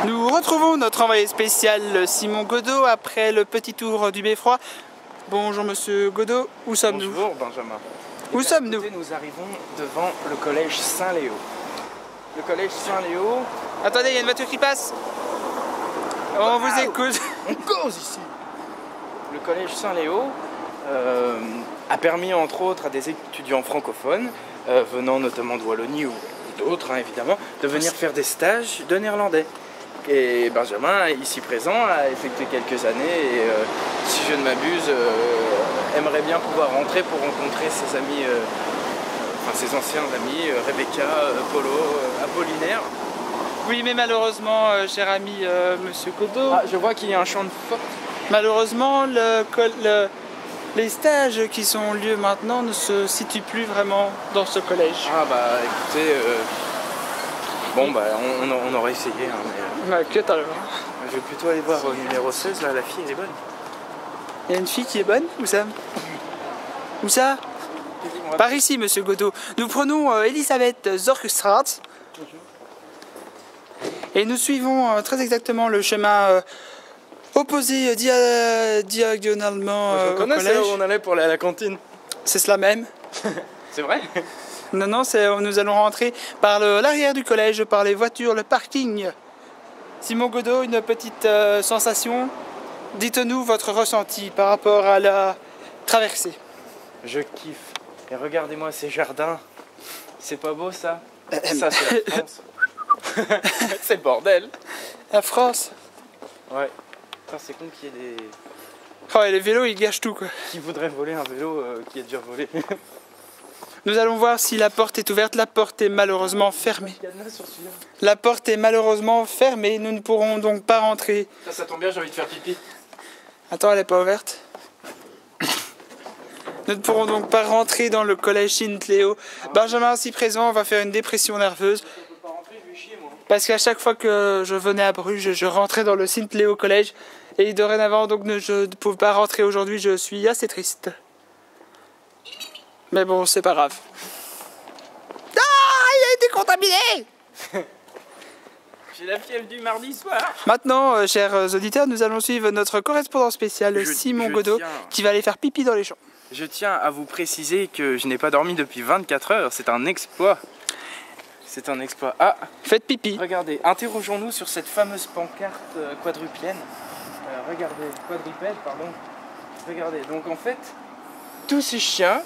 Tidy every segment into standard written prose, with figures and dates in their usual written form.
Nous retrouvons notre envoyé spécial Simon Godot après le petit tour du beffroi. Bonjour monsieur Godot, où sommes-nous? Bonjour Benjamin. Où sommes-nous? Nous arrivons devant le collège Saint-Léo. Le collège Saint-Léo... Attendez, il y a une voiture qui passe. On vous écoute. On cause ici. Le collège Saint-Léo a permis entre autres à des étudiants francophones, venant notamment de Wallonie ou d'autres évidemment, de venir faire des stages de néerlandais. Et Benjamin, ici présent, a effectué quelques années et si je ne m'abuse, aimerait bien pouvoir rentrer pour rencontrer ses amis, enfin ses anciens amis, Rebecca, Polo, Apollinaire. Oui, mais malheureusement, cher ami monsieur Godot, Je vois qu'il y a un champ de faute. malheureusement, les stages qui sont lieu maintenant ne se situent plus vraiment dans ce collège. Ah bah écoutez, bon bah on aurait essayé, mais Que t'as le je vais plutôt aller voir au numéro 16, là la fille elle est bonne. Il y a une fille qui est bonne, où ça? Où ça? Par ici, monsieur Godot. Nous prenons Elisabeth Zorgstraat. Et nous suivons très exactement le chemin opposé diagonalement Je au connais, c'est là collège. où on allait pour aller à la cantine. C'est cela même. C'est vrai? Non, non, nous allons rentrer par l'arrière du collège, par les voitures, le parking. Simon Godot, une petite sensation. Dites-nous votre ressenti par rapport à la traversée. Je kiffe. Et regardez-moi ces jardins. C'est pas beau ça? Ça c'est la France. C'est le bordel. La France. Ouais. Putain, c'est con qu'il y ait des... Oh, et les vélos, ils gâchent tout, quoi. Qui voudraient voler un vélo qui est déjà volé. Nous allons voir si la porte est ouverte. La porte est malheureusement fermée. Cadenas sur celui-là. La porte est malheureusement fermée. Nous ne pourrons donc pas rentrer. Ça tombe bien, j'ai envie de faire pipi. Attends, elle n'est pas ouverte. Nous ne pourrons donc pas rentrer dans le collège Saint-Léo. Benjamin, ici présent, va faire une dépression nerveuse. Je peux pas rentrer, je vais chier moi. Parce qu'à chaque fois que je venais à Bruges, je rentrais dans le Saint-Léo collège. Et dorénavant, donc, je ne pouvais pas rentrer aujourd'hui. Je suis assez triste. Mais bon, c'est pas grave. Ah, il a été contaminé! J'ai la fièvre du mardi soir. Maintenant, chers auditeurs, nous allons suivre notre correspondant spécial, Simon Godot, qui va aller faire pipi dans les champs. Je tiens à vous préciser que je n'ai pas dormi depuis 24 heures. C'est un exploit. C'est un exploit. Ah, Faites pipi. regardez, interrogeons-nous sur cette fameuse pancarte quadrupienne. Regardez, quadrupède, pardon. Regardez, donc en fait, tous ces chiens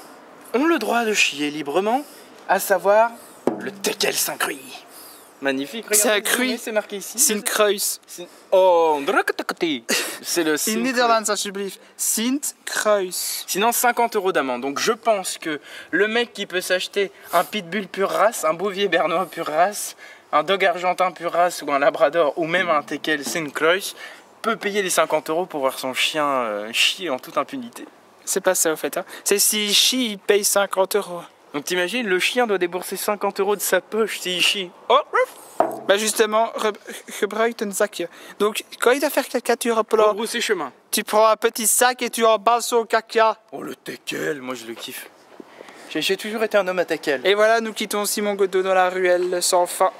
ont le droit de chier librement, à savoir le teckel Saint-Cruy. Magnifique, regardez. Saint-Cruy. C'est marqué ici. Sint-Kruis. Oh, c'est le In Sint-Cruy. Nederlands, alsjeblieft. Sint-Kruis. Sinon 50 € d'amende. Donc je pense que le mec qui peut s'acheter un pitbull pure race, un bouvier bernois pure race, un dog argentin pure race ou un labrador ou même un teckel Sint-Kruis peut payer les 50 € pour voir son chien chier en toute impunité. C'est pas ça, au fait. Hein. C'est si chie, il paye 50 €. Donc t'imagines, le chien doit débourser 50 € de sa poche s'il chie. Oh, Bah justement, gebruik een zakje. Donc, quand il doit faire caca, tu pour reploies. brousser chemin. Tu prends un petit sac et tu emballes son caca. Oh le teckel, moi je le kiffe. J'ai toujours été un homme à teckel. Et voilà, nous quittons Simon Godot dans la ruelle sans fin.